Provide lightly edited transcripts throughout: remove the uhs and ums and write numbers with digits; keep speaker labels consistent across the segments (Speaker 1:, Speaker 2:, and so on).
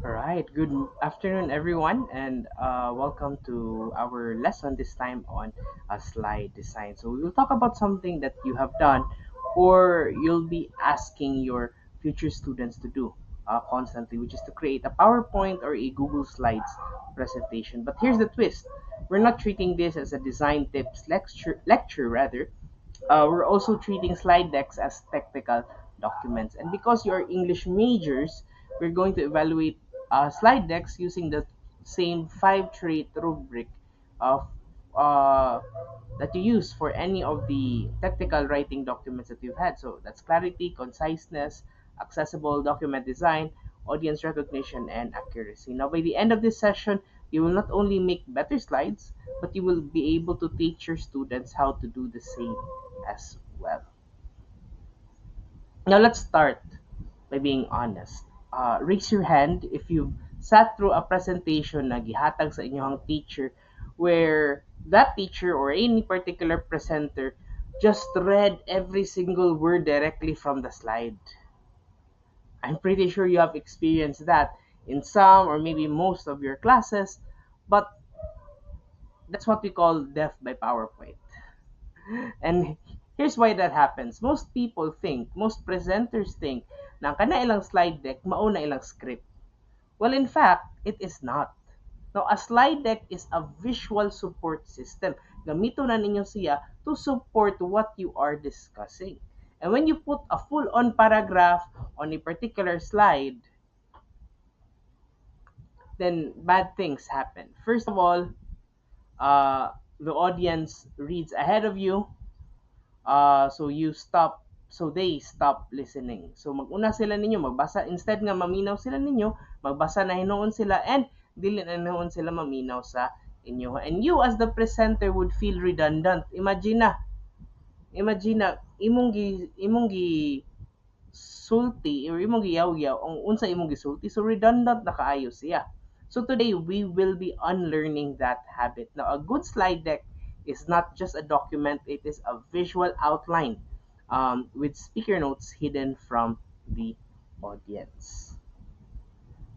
Speaker 1: All right, good afternoon, everyone, and welcome to our lesson this time on slide design. So, we will talk about something that you have done or you'll be asking your future students to do constantly, which is to create a PowerPoint or a Google Slides presentation. But here's the twist: we're not treating this as a design tips lecture rather. We're also treating slide decks as technical documents. And because you're English majors, we're going to evaluate slide decks using the same five-trait rubric of that you use for any of the technical writing documents that you've had. So that's clarity, conciseness, accessible document design, audience recognition, and accuracy. Now, by the end of this session, you will not only make better slides, but you will be able to teach your students how to do the same as well. Now, let's start by being honest. Raise your hand if you've sat through a presentation na gihatag sa inyong teacher where that teacher or any particular presenter just read every single word directly from the slide. I'm pretty sure you have experienced that in some or maybe most of your classes, but that's what we call death by PowerPoint. And here's why that happens. Most presenters think na kana ilang slide deck, mauna ilang script. Well, in fact, it is not. Now, a slide deck is a visual support system. Gamito na ninyo siya to support what you are discussing. And when you put a full-on paragraph on a particular slide, then bad things happen. First of all, the audience reads ahead of you, so they stop listening. So maguna sila ninyo, magbasa, instead nga maminaw sila ninyo, magbasa na hinuon sila, and dili na hinuon sila maminaw sa inyo. And you as the presenter would feel redundant. Imagine na, imong gi sulti or imong giyaw-yaw ang unsa imong gisulti, so redundant na kaayo siya. So today we will be unlearning that habit. Now, a good slide deck is not just a document, it is a visual outline with speaker notes hidden from the audience.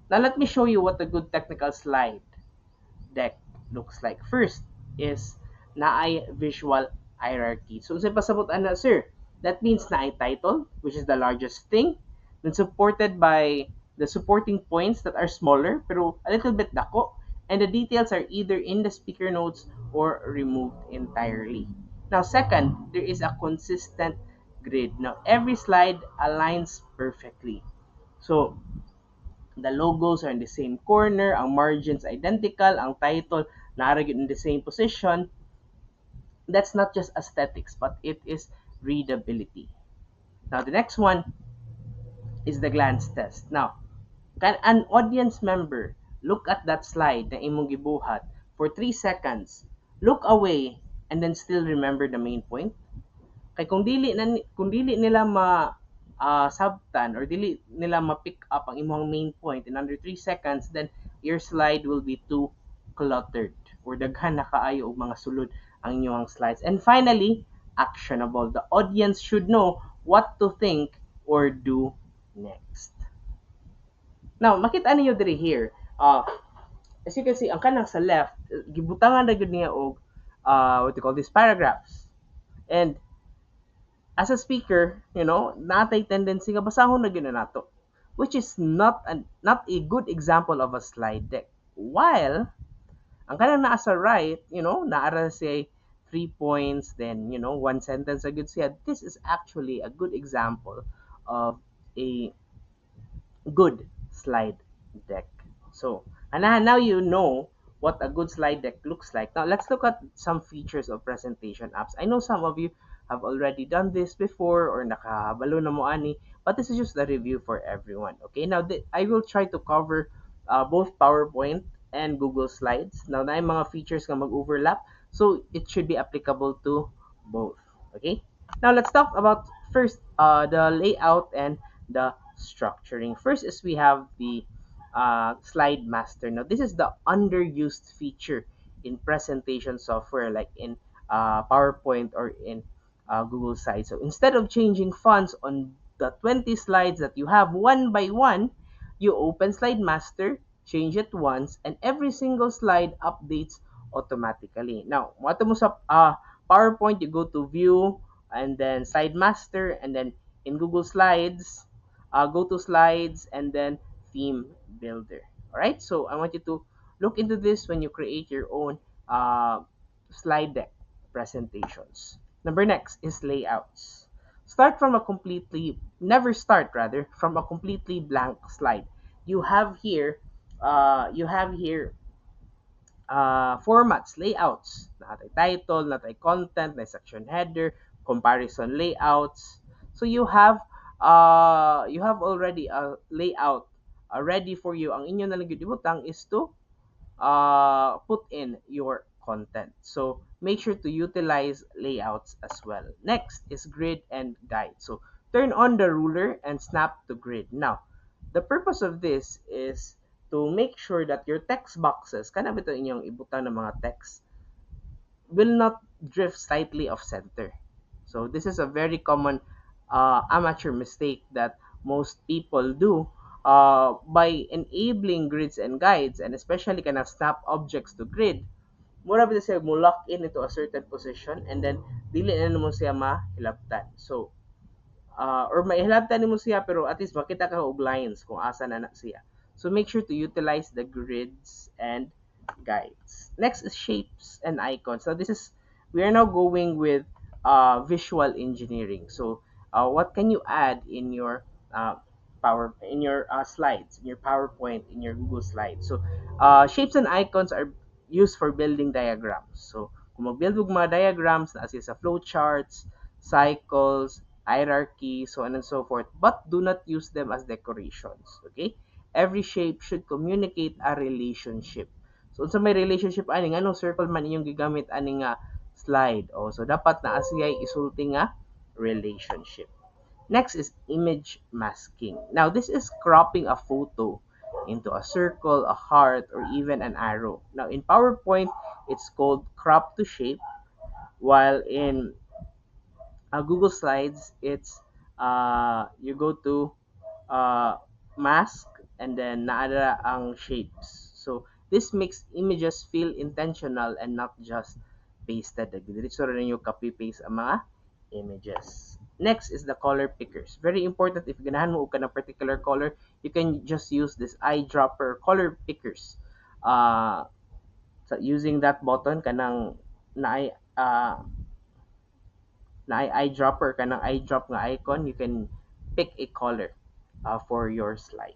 Speaker 1: Now, let me show you what a good technical slide deck looks like. First is naay visual hierarchy. So, sa pasabot ana, sir, that means naay title, which is the largest thing, then supported by the supporting points that are smaller pero a little bit dako, and the details are either in the speaker notes or removed entirely. Now, second, there is a consistent grid. Now, every slide aligns perfectly. So, the logos are in the same corner, ang margins identical, ang title nara in the same position. That's not just aesthetics, but it is readability. Now, the next one is the glance test. Now, can an audience member look at that slide na imong gibuhat for 3 seconds, look away, and then still remember the main point? Kay kung dili nila sabtan or dili nila ma-pick up ang imong main point in under 3 seconds, then your slide will be too cluttered or daghan na kaayo og mga sulod ang inyong slides. And finally, actionable. The audience should know what to think or do next. Now, makita niyo diri here. As you can see, ang kanang sa left, gibutangan na gud niya og what you call this, paragraphs. And as a speaker, natay tendency nga basahon na gyud nato, which is not a good example of a slide deck. While ang kanang naa sa right, naara say 3 points, then one sentence a good siya. This is actually a good example of a good slide deck. So, and now you know what a good slide deck looks like. Now, let's look at some features of presentation apps. I know some of you have already done this before or nakahabalo na mo ani, but this is just a review for everyone. Okay, now I will try to cover both PowerPoint and Google Slides. Now, na yung mga features nga mag-overlap, so it should be applicable to both. Okay, now let's talk about first the layout and the structuring. First is we have the slide master. Now, this is the underused feature in presentation software like in PowerPoint or in Google Slides. So instead of changing fonts on the 20 slides that you have one by one, You open Slide Master, change it once, and every single slide updates automatically. Now, mo sa PowerPoint, you go to View, and then Slide Master, and then in Google Slides, go to Slides, and then Theme Builder. Alright, so I want you to look into this when you create your own slide deck presentations. Number next is layouts. Never start rather, from a completely blank slide. You have here, formats, layouts, natay title, natay content, na section header, comparison layouts. So you have already a layout ready for you. Ang inyo na lang gyud ibutang is to put in your content. So make sure to utilize layouts as well. Next is grid and guide. So turn on the ruler and snap to grid. Now, the purpose of this is to make sure that your text boxes, kana bito inyong ibutang ng mga text, will not drift slightly off center. So this is a very common amateur mistake that most people do by enabling grids and guides, and especially kind of snap objects to grid. Mura ba siya mo lock in into a certain position and then dili na mo siya mahilabtan. So or maihilabtan nimo siya pero at least makita ka og lines kung asa na siya. So make sure to utilize the grids and guides. Next is shapes and icons. So we are now going with visual engineering. So what can you add in your slides, in your PowerPoint, in your Google Slides? So shapes and icons are used for building diagrams. So kung mag-build og mga diagrams na sa flowcharts, cycles, hierarchy, so on and so forth, but do not use them as decorations. Okay? Every shape should communicate a relationship. So, unsa may relationship ani anong circle man inyong gigamit ani nga slide. Oh, so dapat naa siya isulti nga relationship. Next is image masking. Now, this is cropping a photo into a circle, a heart, or even an arrow. Now, in PowerPoint, it's called crop to shape, while in Google Slides, it's you go to mask and then naara ang shapes. So this makes images feel intentional and not just pasted. Diretso rin yung copy-paste ang mga images. Next is the color pickers. Very important, if ganahan mo ka ng particular color, you can just use this eyedropper color pickers. So using that button, kanang na eyedropper ka ng eyedrop nga icon, you can pick a color for your slide.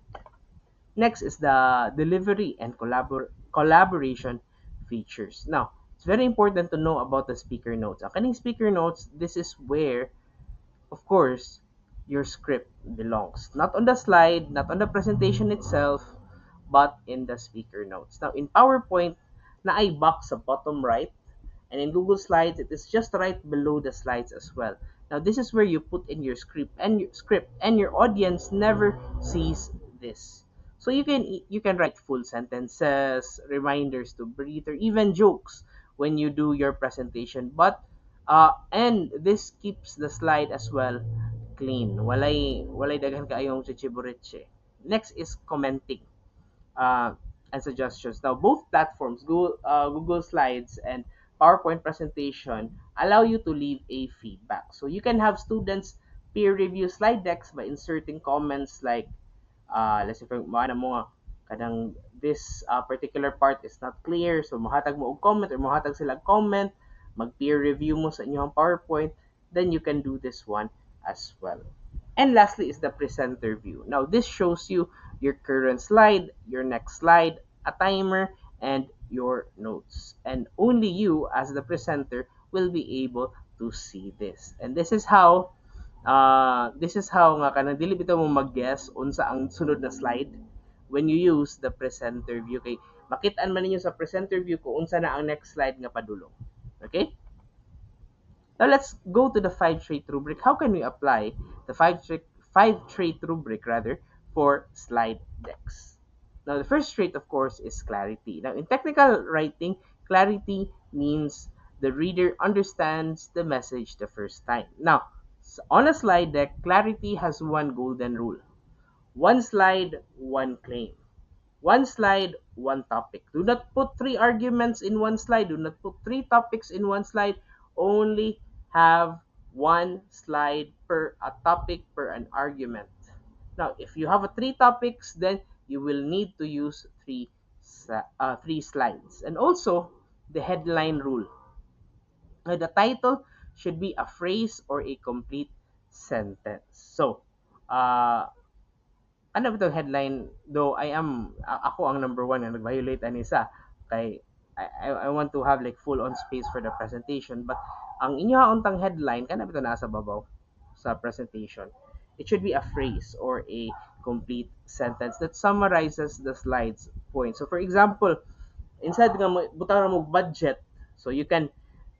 Speaker 1: Next is the delivery and collaboration features. Now, it's very important to know about the speaker notes. Ang kaning speaker notes, this is where, of course, your script belongs. Not on the slide, not on the presentation itself, but in the speaker notes. Now, in PowerPoint, na ay box sa bottom right, and in Google Slides, it is just right below the slides as well. Now, this is where you put in your script, and your audience never sees this. So you can write full sentences, reminders to breathe, or even jokes when you do your presentation. But and this keeps the slide as well clean. Walay daghan kaayong chichibureche. Next is commenting and suggestions. Now, both platforms, Google Slides and PowerPoint presentation, allow you to leave a feedback. So you can have students peer review slide decks by inserting comments like, let's say, maana mo nga, kadang this particular part is not clear, so mahatag mo og comment or mahatag sila comment, mag-peer review mo sa inyong PowerPoint, then you can do this one as well. And lastly is the presenter view. Now, this shows you your current slide, your next slide, a timer, and your notes. And only you, as the presenter, will be able to see this. And this is how nga kanang dili bitaw mo mag-guess unsa ang sunod na slide when you use the presenter view. Kay makit-an man ninyo sa presenter view kung unsa na ang next slide nga padulong. Okay? Now let's go to the 5-trait rubric. How can we apply the 5-trait rubric for slide decks? Now the first trait, of course, is clarity. Now in technical writing, clarity means the reader understands the message the first time. Now on a slide deck, clarity has one golden rule. One slide, one claim. One slide, one topic. Do not put three arguments in one slide. Do not put three topics in one slide. Only have one slide per a topic per an argument. Now, if you have three topics, then you will need to use three slides. And also, the headline rule. The title should be a phrase or a complete sentence. So, uh, ano ba itong headline? Though ako ang number one na nag-violate ani sa kay I want to have like full on space for the presentation. But ang inyo untang headline, kana ba ito nasa babaw sa presentation? It should be a phrase or a complete sentence that summarizes the slide's point. So for example, inside nga butang mo budget, so you can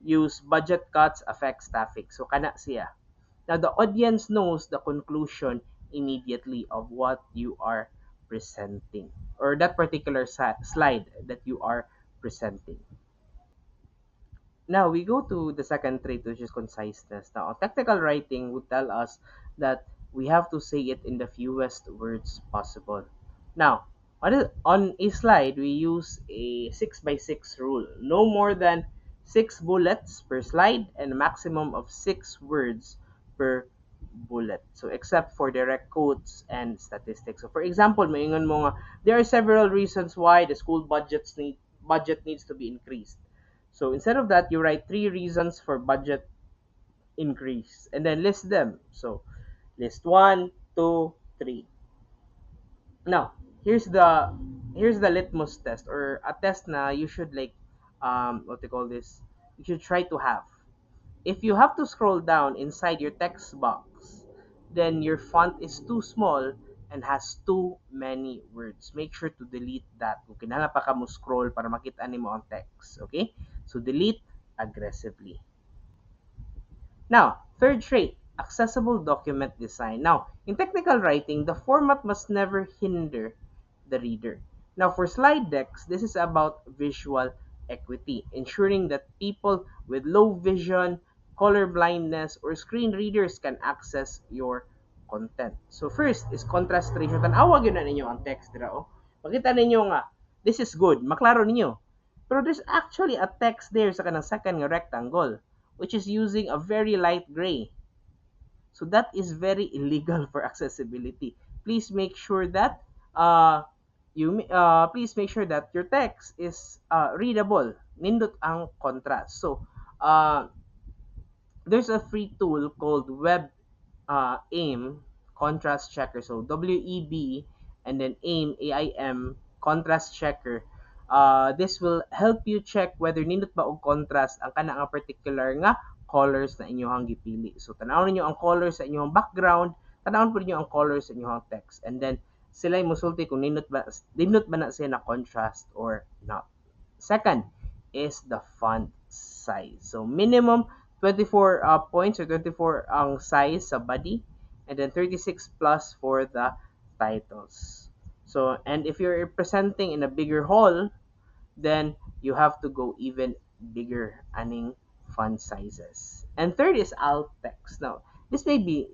Speaker 1: use budget cuts affect staffing. So kana siya. Now the audience knows the conclusion immediately of what you are presenting or that particular slide that you are presenting. Now we go to the second trait, which is conciseness. Now, technical writing would tell us that we have to say it in the fewest words possible. Now, on a slide, we use a 6 by 6 rule. No more than 6 bullets per slide and a maximum of 6 words per bullet. So, except for direct quotes and statistics. So, for example, maingon mo nga, there are several reasons why the school budget needs to be increased. So instead of that, you write three reasons for budget increase and then list them. So list one, two, three. Now, here's the litmus test or a test na you should like what they call this. You should try to have. If you have to scroll down inside your text box, then your font is too small and has too many words. Make sure to delete that. Kung kinahanglan pa ka mo scroll para makita nimo ang text. Okay? So delete aggressively. Now, third trait, accessible document design. Now, in technical writing, the format must never hinder the reader. Now, for slide decks, this is about visual equity, ensuring that people with low vision, color blindness, or screen readers can access your content. So first is contrast ratio. Tanawa yun na ninyo ang text dira. Oh. Makita ninyo nga, this is good. Maklaro ninyo. Pero there's actually a text there sa kanang second nga rectangle, which is using a very light gray. So that is very illegal for accessibility. Please make sure that please make sure that your text is readable. Nindot ang contrast. So there's a free tool called Web AIM Contrast Checker. So WEB and then AIM AIM Contrast Checker. This will help you check whether nindot ba og contrast ang kana nga particular nga colors na inyong gipili. So tanawon niyo ang colors sa inyong background, tanawon po niyo ang colors sa inyong text, and then sila mosulti kung nindot ba na siya na contrast or not. Second is the font size. So minimum 24 points or 24 ang size sa body, and then 36 plus for the titles. So, and if you're presenting in a bigger hall, then you have to go even bigger aning font sizes. And third is alt text. Now, this may be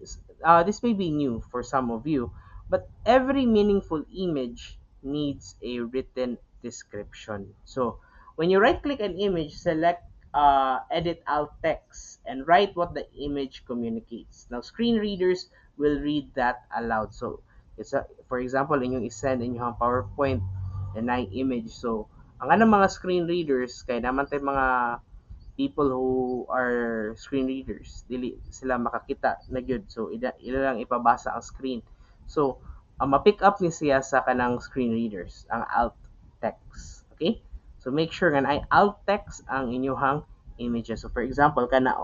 Speaker 1: new for some of you, but every meaningful image needs a written description. So, when you right-click an image, select edit alt text and write what the image communicates. Now, screen readers will read that aloud. So, for example, inyong isend inyong PowerPoint na image. So, ang anong mga screen readers, kaya naman tayo mga people who are screen readers, dili sila makakita na gyud. So, ila lang ipabasa ang screen. So, ma-pick up ni siya sa kanang screen readers, ang alt text. Okay? So, make sure nga ay alt text ang inyong images. So, for example, kana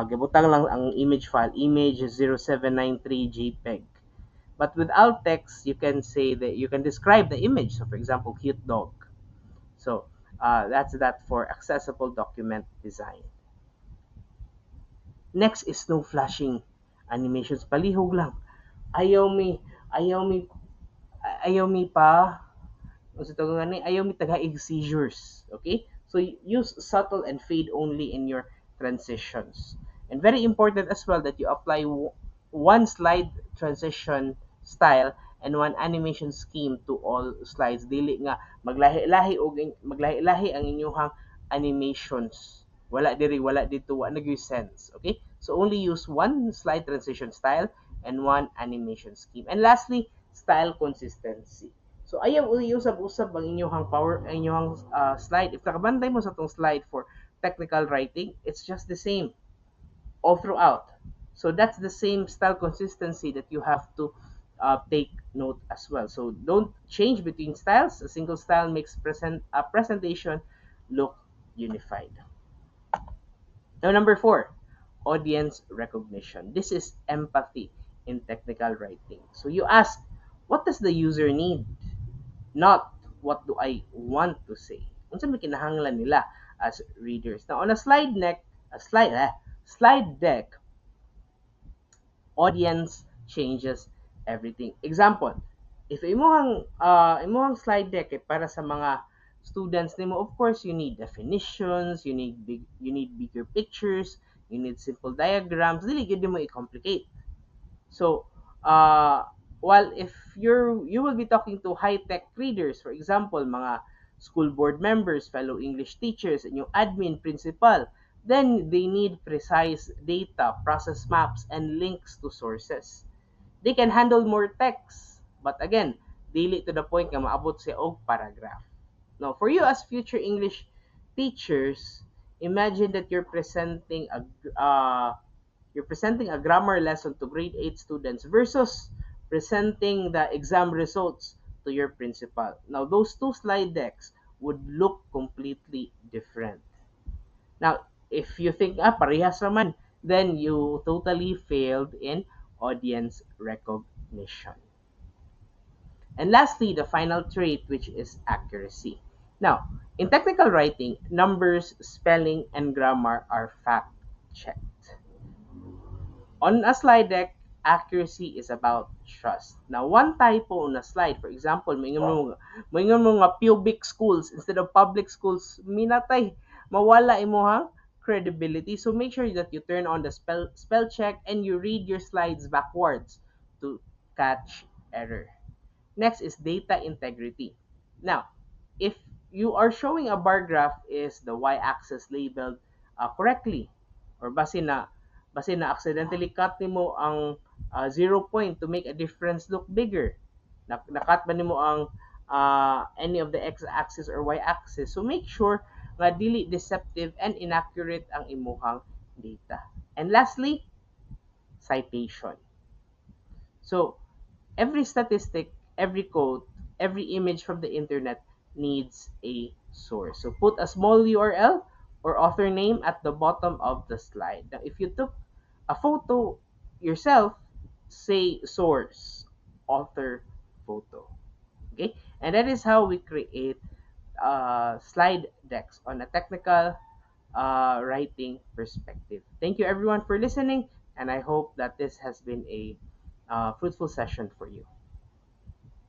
Speaker 1: gibutang lang ang image file, image 0793 JPEG. But with alt text, you can say that you can describe the image. So, for example, cute dog. So, that's that for accessible document design. Next is no flashing animations. Palihog lang. Ayaw mi pa ayaw mi tagaig seizures. Okay? So, use subtle and fade only in your transitions. And very important as well that you apply one slide transition style and one animation scheme to all slides. Dili nga maglahi-lahi ang inyong animations. Wala dito, wala nag sense. Okay? So only use one slide transition style and one animation scheme. And lastly, style consistency. So ayaw usab-usab ang inyong slide. If nakabantay mo sa tong slide for technical writing, it's just the same all throughout. So that's the same style consistency that you have to take note as well. So don't change between styles. A single style makes a presentation look unified. Now, number 4, audience recognition. This is empathy in technical writing. So you ask, what does the user need? Not what do I want to say. Unsa may kinahanglan nila as readers. Now, on a slide deck, audience changes everything. Example, if imuhang slide deck para sa mga students nimo, of course you need definitions, you need bigger pictures, you need simple diagrams, dili gyud mo i-complicate. So, while if you will be talking to high-tech readers, for example, mga school board members, fellow English teachers, and yung admin, principal, then they need precise data, process maps, and links to sources. They can handle more text, but again, dili to the point nga maabot siya og paragraph. Now, for you as future English teachers, imagine that you're presenting a grammar lesson to grade 8 students versus presenting the exam results to your principal. Now, those two slide decks would look completely different. Now, if you think, parehas naman, then you totally failed in audience recognition. And lastly, the final trait, which is accuracy. Now, in technical writing, numbers, spelling, and grammar are fact-checked. On a slide deck, accuracy is about trust. Now, one typo on a slide, for example, moingon mo nga public schools instead of public schools, minatay, mawala imuhang credibility. So make sure that you turn on the spell check and you read your slides backwards to catch error. Next is data integrity. Now, if you are showing a bar graph is the y-axis labeled correctly, or base na accidentally cut nimo ang 0 point to make a difference look bigger. Nakat ba nimo ang any of the x-axis or y-axis? So make sure nga dili deceptive and inaccurate ang imuhang data. And lastly, citation. So every statistic, every quote, every image from the internet needs a source. So put a small URL or author name at the bottom of the slide. Now, if you took a photo yourself, say source, author, photo. Okay? And that is how we create slide decks on a technical writing perspective. Thank you everyone for listening, and I hope that this has been a fruitful session for you.